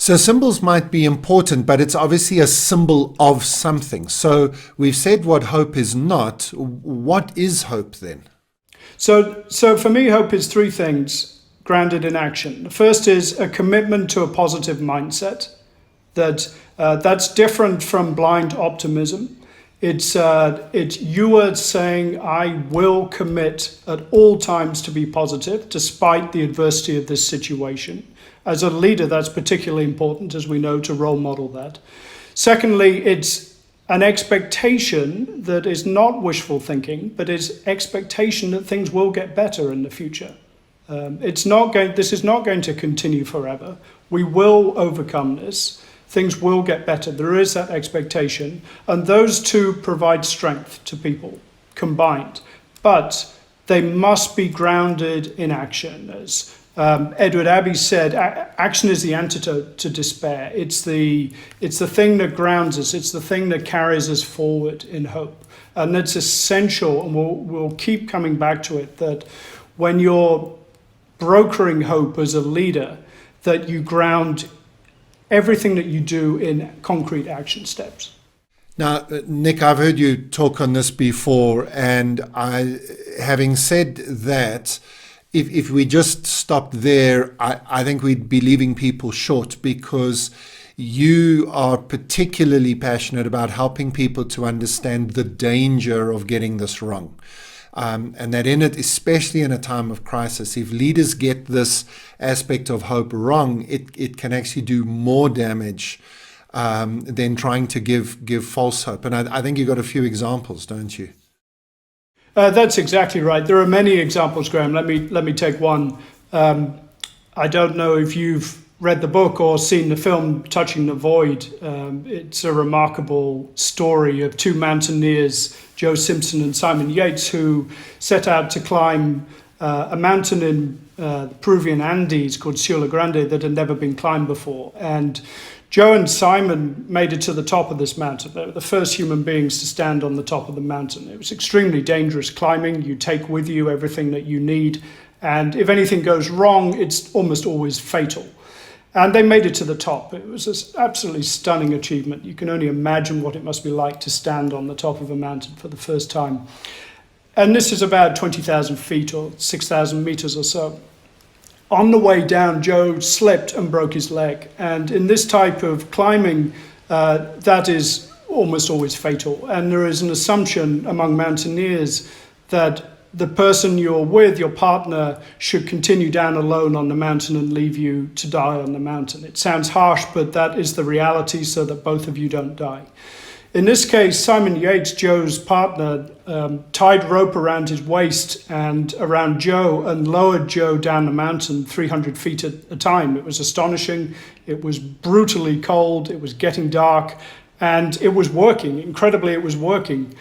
So symbols might be important, but it's obviously a symbol of something. So we've said what hope is not. What is hope then? So for me, hope is three things grounded in action. The first is a commitment to a positive mindset. That's different from blind optimism. It's you are saying, I will commit at all times to be positive, despite the adversity of this situation. As a leader, that's particularly important, as we know, to role model that. Secondly, it's an expectation that is not wishful thinking, but is expectation that things will get better in the future. This is not going to continue forever. We will overcome this. Things will get better. There is that expectation. And those two provide strength to people combined. But they must be grounded in action. As Edward Abbey said, action is the antidote to despair. It's the thing that grounds us. It's the thing that carries us forward in hope. And it's essential, and we'll keep coming back to it, that when you're brokering hope as a leader, that you ground everything that you do in concrete action steps. Now, Nick, I've heard you talk on this before, and having said that, if we just stopped there, I think we'd be leaving people short, because you are particularly passionate about helping people to understand the danger of getting this wrong. And that in it, especially in a time of crisis, if leaders get this aspect of hope wrong, it can actually do more damage than trying to give false hope. And I think you've got a few examples, don't you? That's exactly right. There are many examples, Graeme. Let me take one. I don't know if you've read the book or seen the film Touching the Void. It's a remarkable story of two mountaineers, Joe Simpson and Simon Yates, who set out to climb a mountain in the Peruvian Andes called Cielo Grande that had never been climbed before. And Joe and Simon made it to the top of this mountain. They were the first human beings to stand on the top of the mountain. It was extremely dangerous climbing. You take with you everything that you need. And if anything goes wrong, it's almost always fatal. And they made it to the top. It was an absolutely stunning achievement. You can only imagine what it must be like to stand on the top of a mountain for the first time. And this is about 20,000 feet or 6,000 meters or so. On the way down, Joe slipped and broke his leg. And in this type of climbing, that is almost always fatal. And there is an assumption among mountaineers that the person you're with, your partner, should continue down alone on the mountain and leave you to die on the mountain. It sounds harsh, but that is the reality, so that both of you don't die. In this case, Simon Yates, Joe's partner, tied rope around his waist and around Joe and lowered Joe down the mountain 300 feet at a time. It was astonishing. It was brutally cold. It was getting dark, and it was working. Incredibly, it was working.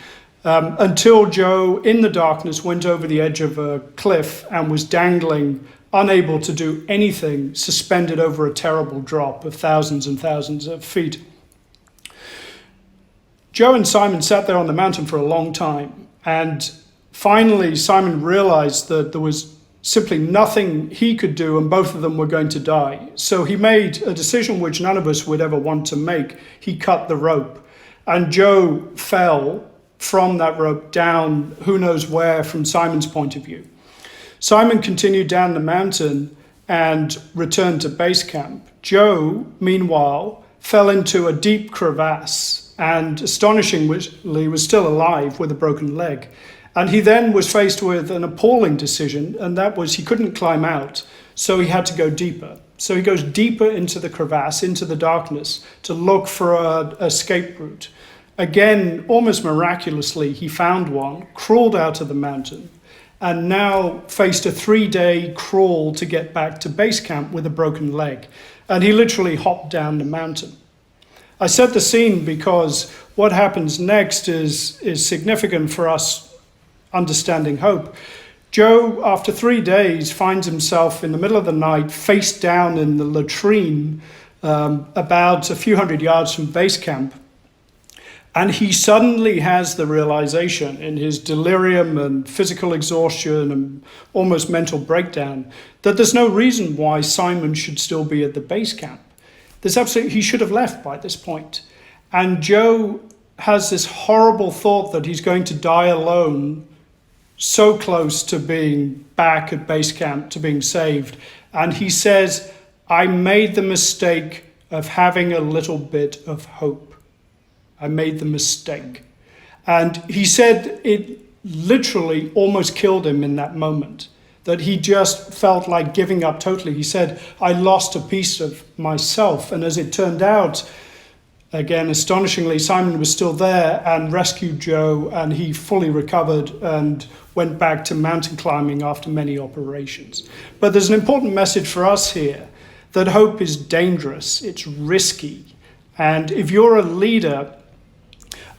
Until Joe, in the darkness, went over the edge of a cliff and was dangling, unable to do anything, suspended over a terrible drop of thousands and thousands of feet. Joe and Simon sat there on the mountain for a long time, and finally Simon realized that there was simply nothing he could do, and both of them were going to die. So he made a decision which none of us would ever want to make. He cut the rope, and Joe fell from that rope down, who knows where, from Simon's point of view. Simon continued down the mountain and returned to base camp. Joe, meanwhile, fell into a deep crevasse and astonishingly was still alive with a broken leg. And he then was faced with an appalling decision, and that was he couldn't climb out, so he had to go deeper. So he goes deeper into the crevasse, into the darkness, to look for an escape route. Again, almost miraculously, he found one, crawled out of the mountain, and now faced a 3-day crawl to get back to base camp with a broken leg. And he literally hopped down the mountain. I set the scene because what happens next is significant for us understanding hope. Joe, after 3 days, finds himself in the middle of the night, face down in the latrine, about a few hundred yards from base camp. And he suddenly has the realization, in his delirium and physical exhaustion and almost mental breakdown, that there's no reason why Simon should still be at the base camp. he should have left by this point. And Joe has this horrible thought that he's going to die alone, so close to being back at base camp, to being saved. And he says, I made the mistake of having a little bit of hope. I made the mistake. And he said it literally almost killed him in that moment, that he just felt like giving up totally. He said, I lost a piece of myself. And as it turned out, again, astonishingly, Simon was still there and rescued Joe, and he fully recovered and went back to mountain climbing after many operations. But there's an important message for us here, that hope is dangerous, it's risky. And if you're a leader,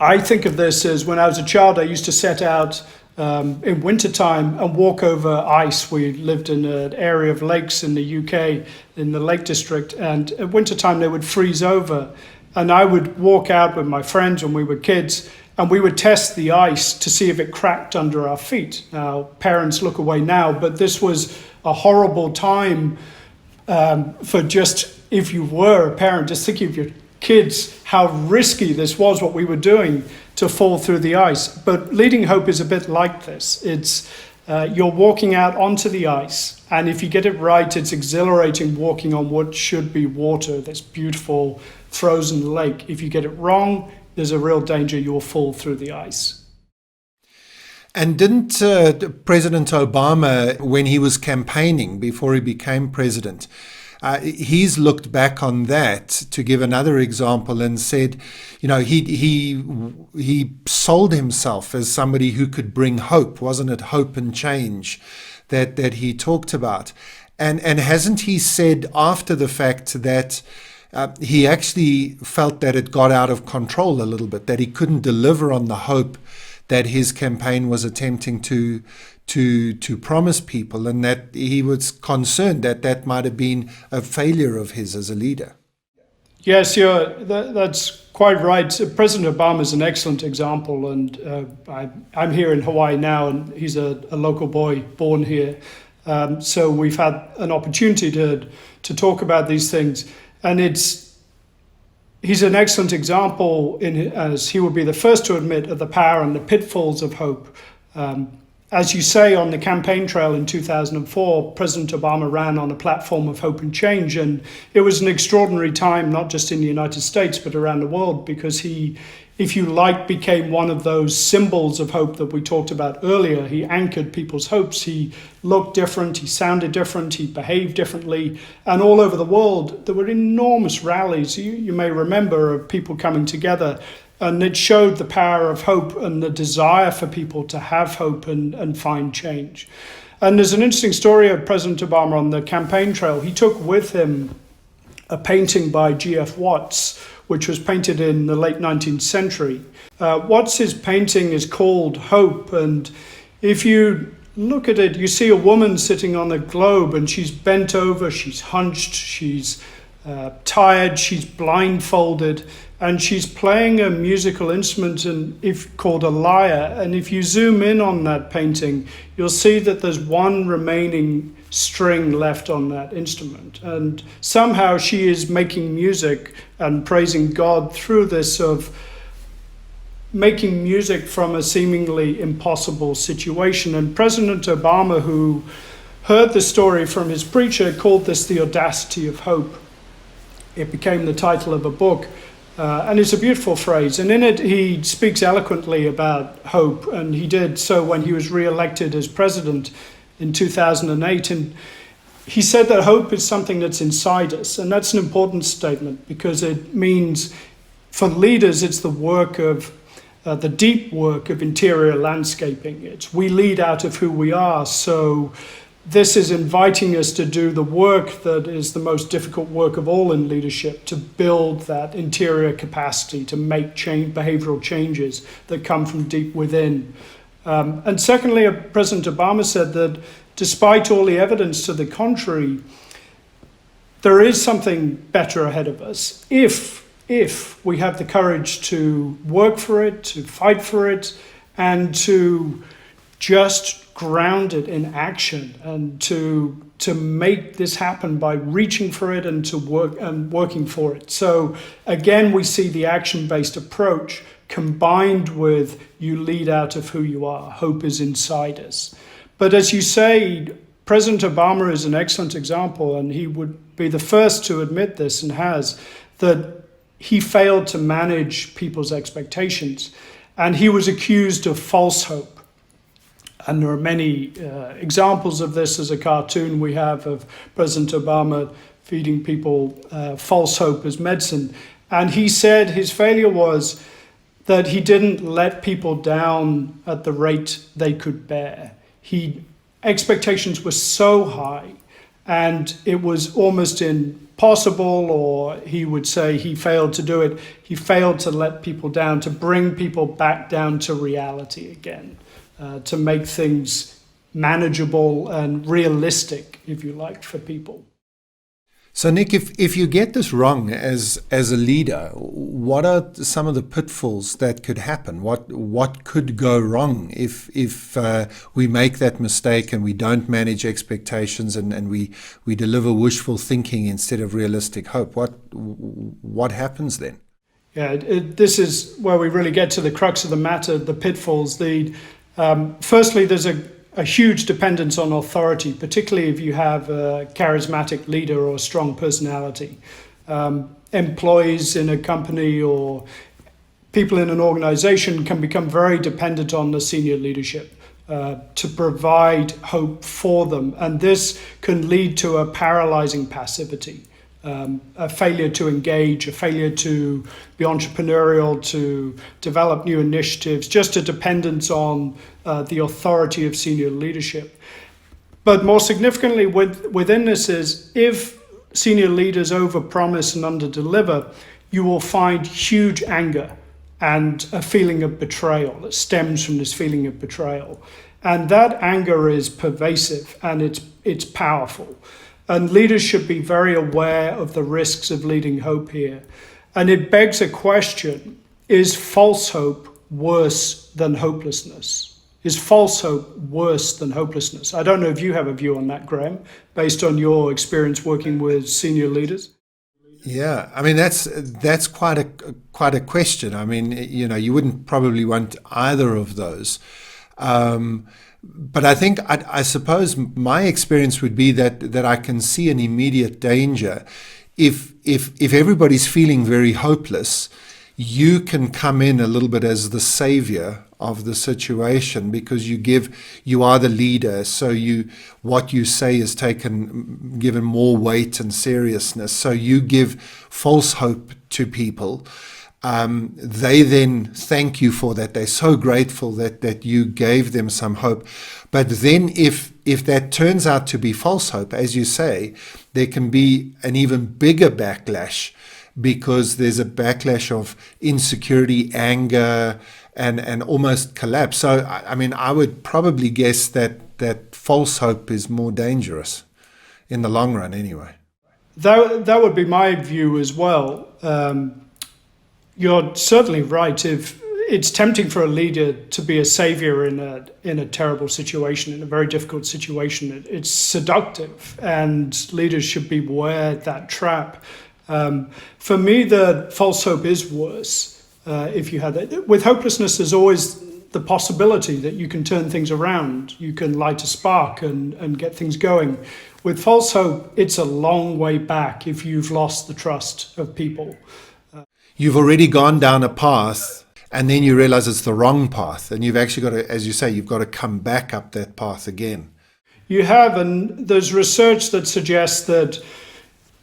I think of this as when I was a child, I used to set out in wintertime and walk over ice. We lived in an area of lakes in the UK, in the Lake District, and at wintertime they would freeze over. And I would walk out with my friends when we were kids, and we would test the ice to see if it cracked under our feet. Now, parents look away now, but this was a horrible time for just, if you were a parent, just thinking of your kids, how risky this was, what we were doing to fall through the ice. But leading hope is a bit like this. It's you're walking out onto the ice, and if you get it right, it's exhilarating walking on what should be water, this beautiful frozen lake. If you get it wrong, there's a real danger you'll fall through the ice. And didn't President Obama, when he was campaigning before he became president, he's looked back on that to give another example and said, you know, he sold himself as somebody who could bring hope. Wasn't it hope and change that he talked about? And hasn't he said after the fact that he actually felt that it got out of control a little bit, that he couldn't deliver on the hope that his campaign was attempting to promise people, and that he was concerned that that might have been a failure of his as a leader? Yes, that's quite right. President Obama is an excellent example, and I'm here in Hawaii now, and he's a local boy born here. So we've had an opportunity to talk about these things, and he's an excellent example as he would be the first to admit of the power and the pitfalls of hope. As you say, on the campaign trail in 2004, President Obama ran on a platform of hope and change. And it was an extraordinary time, not just in the United States, but around the world, because he, if you like, became one of those symbols of hope that we talked about earlier. He anchored people's hopes. He looked different. He sounded different. He behaved differently. And all over the world, there were enormous rallies. You may remember of people coming together. And it showed the power of hope and the desire for people to have hope and find change. And there's an interesting story of President Obama on the campaign trail. He took with him a painting by G.F. Watts, which was painted in the late 19th century. Watts's painting is called Hope. And if you look at it, you see a woman sitting on a globe, and she's bent over, she's hunched, she's tired, she's blindfolded, and she's playing a musical instrument called a lyre. And if you zoom in on that painting, you'll see that there's one remaining string left on that instrument. And somehow she is making music and praising God through this, of making music from a seemingly impossible situation. And President Obama, who heard the story from his preacher, called this the audacity of hope. It became the title of a book. And it's a beautiful phrase. And in it, he speaks eloquently about hope. And he did so when he was re-elected as president in 2008. And he said that hope is something that's inside us. And that's an important statement, because it means for leaders, it's the work of the deep work of interior landscaping. It's we lead out of who we are. So this is inviting us to do the work that is the most difficult work of all in leadership, to build that interior capacity, to make behavioral changes that come from deep within. And secondly, President Obama said that despite all the evidence to the contrary, there is something better ahead of us if we have the courage to work for it, to fight for it, and to just ground it in action and to make this happen by reaching for it and to work and working for it. So again, we see the action-based approach combined with you lead out of who you are. Hope is inside us. But as you say, President Obama is an excellent example, and he would be the first to admit this and has, that he failed to manage people's expectations. And he was accused of false hope. And there are many examples of this. As a cartoon we have of President Obama feeding people false hope as medicine. And he said his failure was that he didn't let people down at the rate they could bear. Expectations were so high, and it was almost impossible, or he would say he failed to do it. He failed to let people down, to bring people back down to reality again. To make things manageable and realistic, if you like, for people. So, Nick, if you get this wrong as a leader, what are some of the pitfalls that could happen? What could go wrong if we make that mistake and we don't manage expectations and we deliver wishful thinking instead of realistic hope? What happens then? Yeah, this is where we really get to the crux of the matter, the pitfalls. Firstly, there's a huge dependence on authority, particularly if you have a charismatic leader or a strong personality. Employees in a company or people in an organization can become very dependent on the senior leadership to provide hope for them. And this can lead to a paralyzing passivity. A failure to engage, a failure to be entrepreneurial, to develop new initiatives, just a dependence on the authority of senior leadership. But more significantly within this is, if senior leaders overpromise and underdeliver, you will find huge anger and a feeling of betrayal that stems from this feeling of betrayal. And that anger is pervasive and it's powerful. And leaders should be very aware of the risks of leading hope here. And it begs a question, is false hope worse than hopelessness? Is false hope worse than hopelessness? I don't know if you have a view on that, Graeme, based on your experience working with senior leaders. Yeah, I mean, that's quite a question. I mean, you wouldn't probably want either of those. But I think, I suppose my experience would be that I can see an immediate danger. If everybody's feeling very hopeless, you can come in a little bit as the savior of the situation, because you are the leader. So what you say is given more weight and seriousness. So you give false hope to people. They then thank you for that. They're so grateful that you gave them some hope. But then if that turns out to be false hope, as you say, there can be an even bigger backlash, because there's a backlash of insecurity, anger, and almost collapse. So, I mean, I would probably guess that false hope is more dangerous in the long run anyway. That would be my view as well. You're certainly right. If it's tempting for a leader to be a savior in a terrible situation, in a very difficult situation, it's seductive, and leaders should beware that trap. For me, the false hope is worse. If you had that, with hopelessness, there's always the possibility that you can turn things around. You can light a spark and get things going. With false hope, it's a long way back if you've lost the trust of people. You've already gone down a path, and then you realize it's the wrong path, and you've actually got to, as you say, you've got to come back up that path again. You have, and there's research that suggests that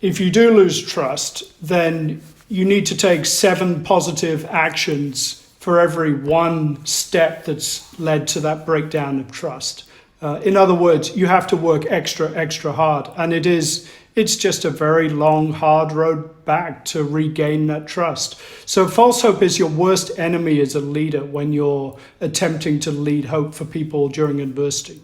if you do lose trust, then you need to take 7 positive actions for every 1 step that's led to that breakdown of trust. In other words, you have to work extra hard, and it's just a very long, hard road back to regain that trust. So false hope is your worst enemy as a leader when you're attempting to lead hope for people during adversity.